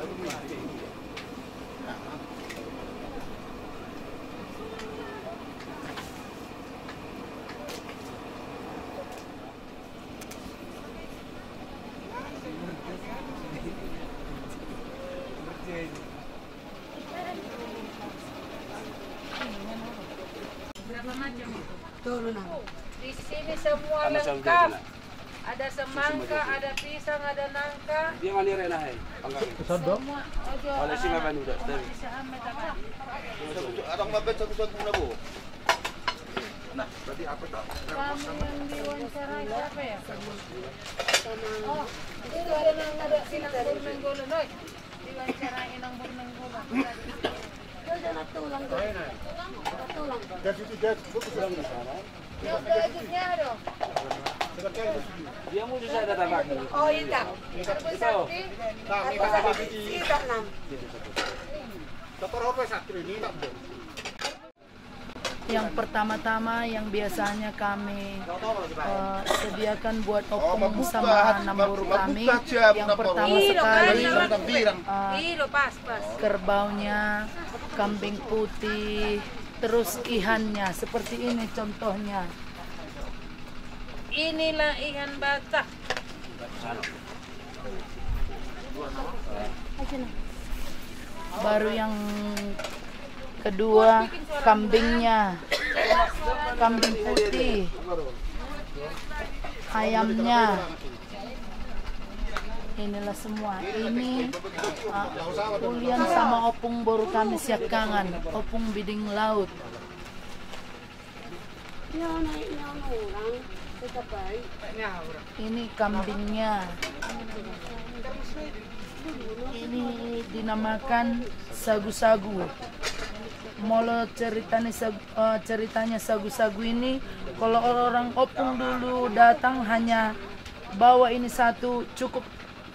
Berapa macam itu? Turun. Di sini semua lengkap. Ada semangka, ada pisang, ada nangka. Dia mana rena hai? Semua. Oleh si makan udah. Ada mabet satu-satu na bu. Nah, berarti apa tak? Kamu yang diwawancarai siapa ya? Oh, itu ada sinang Burnenggolan, oi. Diwawancarain ng Burnenggolan. Jangan tulang. Tulang. Dari situ dia fokus lang na sana. Yung gadgetnya dong. Dia mau bisa ada tambah. Oh, iya. Sakti. Kita 6. Dokter apa satu ini tak bu? Yang pertama-tama yang biasanya kami sediakan buat opung sama nambur kami, yang pertama sekali Pas. kerbaunya, kambing putih, terus ihannya seperti ini contohnya. Inilah ikan batak. Baru yang kedua kambingnya, kambing putih, ayamnya. Inilah semua. Ini ulian sama opung baru kami siapkan, opung biding laut. Ini kambingnya. Ini dinamakan sagu-sagu. Molo ceritanya sagu-sagu ini, kalau orang opung dulu datang hanya bawa ini satu, cukup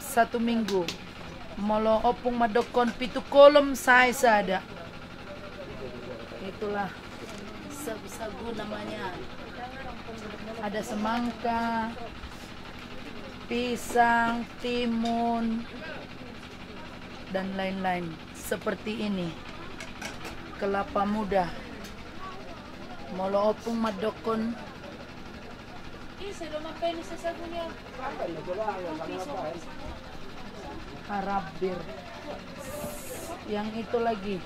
1 minggu. Molo opung madokon pitu kolom size ada. Itulah sagu-sagu namanya. Ada semangka, pisang, timun, dan lain-lain. Seperti ini. Kelapa muda. Molo opung madokon. Harabir. Yang itu lagi.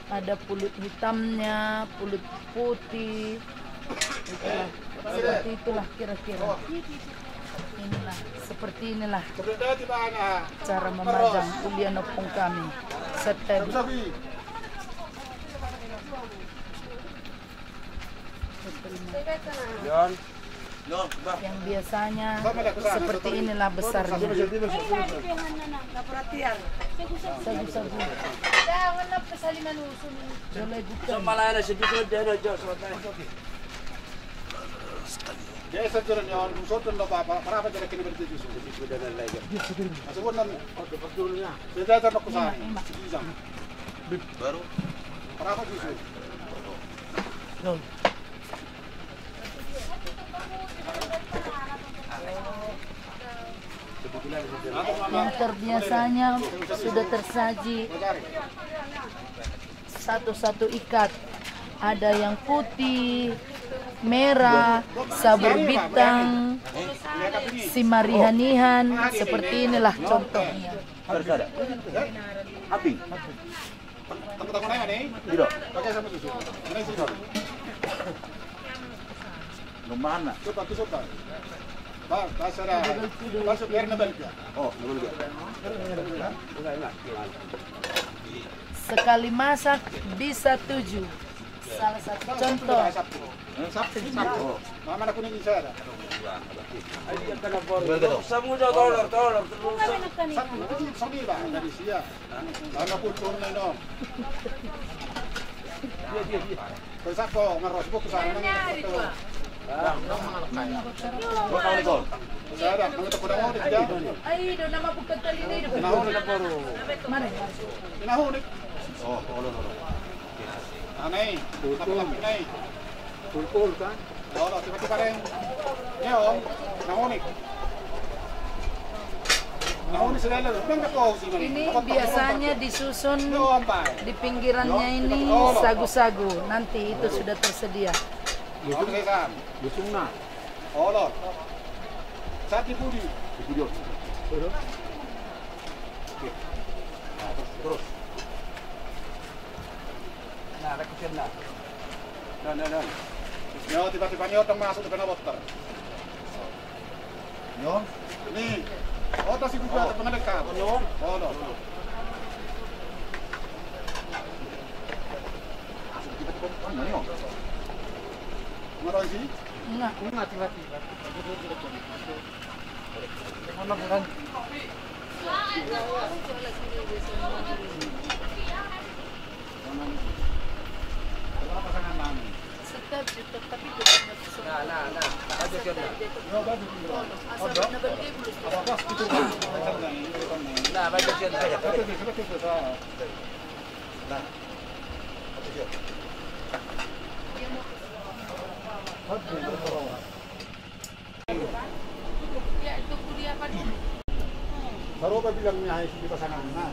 Ada pulut hitamnya, pulut putih. Itulah. Seperti itulah kira-kira. Inilah, seperti inilah cara memajang ulian opung kami. Setel. Yang biasanya seperti inilah besarnya. Sagu-sagu. Dia sajaran yang musuh lo apa? Berapa cara kini berarti justru itu dan lain-lain. Asal nan dulunya. Saya tak nak kusah. Baru. Berapa justru? Yang terbiasanya sudah tersaji satu-satu ikat. Ada yang putih, merah, sabur bitang, simarihanihan, seperti inilah contohnya. Api. Tengok-tengok mana nih? Tidak. Pakai sama susu. Mana susu? Lumana. Suka. Masuk air nabal. Oh, nabal. Sekali masak bisa 7. Salah satu contoh. Sabtu. Mana kuning saya ada. Semua tolor terus. Sabtu sini lah dari sia. Mana pun turun dong. Dia. Besok kok ngaros buku sana. Saya ada, kalau tak mau tidak. Ay, do nama bukan tali ini. Nahu ni baru. Mana? Nahu ni. Oh, aneh, tapi Pul kan? Oh, tiba-tiba rin. Ni om, nahu ni Ini biasanya disusun di pinggirannya ini sagu-sagu. Nanti itu sudah tersedia. Terus. Nah, rekisin na. No. Nyo, tiba-tiba nyo tong masuk ke water. Nyo, ini. Oh, tas ibu atau pengedekat. Nyo. Oh, no. Tiba-tiba nyo. Ngaron sih? Enggak. Enggak tiba-tiba. Mana bukan? Tapi Nah. Aja kena. Nah, baca kena. Nah. ya itu kuliah apa dulu? Baru apa bilangnya hai di pasangan. Nah.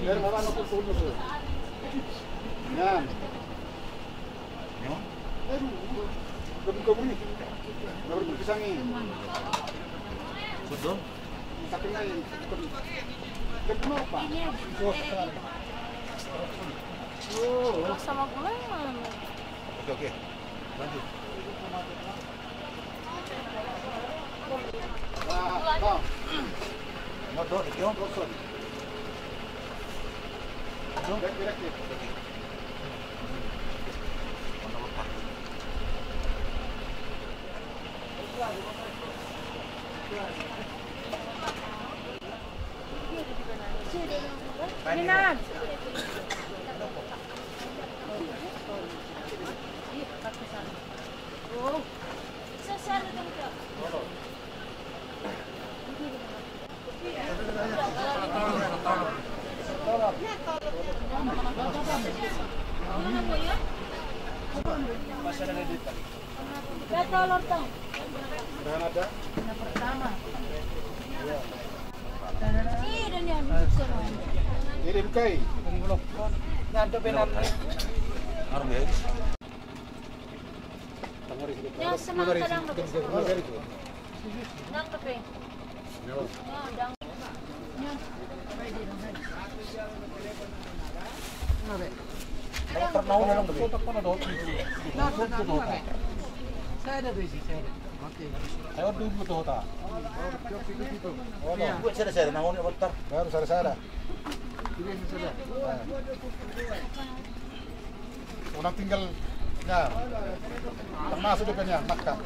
Biar bawa anak turun dulu. Yan. Yo. Kamu ni. Baru pisang ni. Sudah. Tapi lain. Kenapa? Oh, sama gula yang mana? Oke. Lanjut. Nah. Modal itu. Kosong. Direct. Minat. Dan ada. Yang pertama. Ini bukai. Ngantuk penan. Arung ya. Ya, semang kadang Nang tepi. Dang. Pernah dalam beli. Saya ada besi, saya ada. Oke. Saya dulu tuh ta. Oh, no. Buat saya nahon ni botar. Baru sada-sada. Ini sudah. Orang tinggal ya termasuk depannya makan.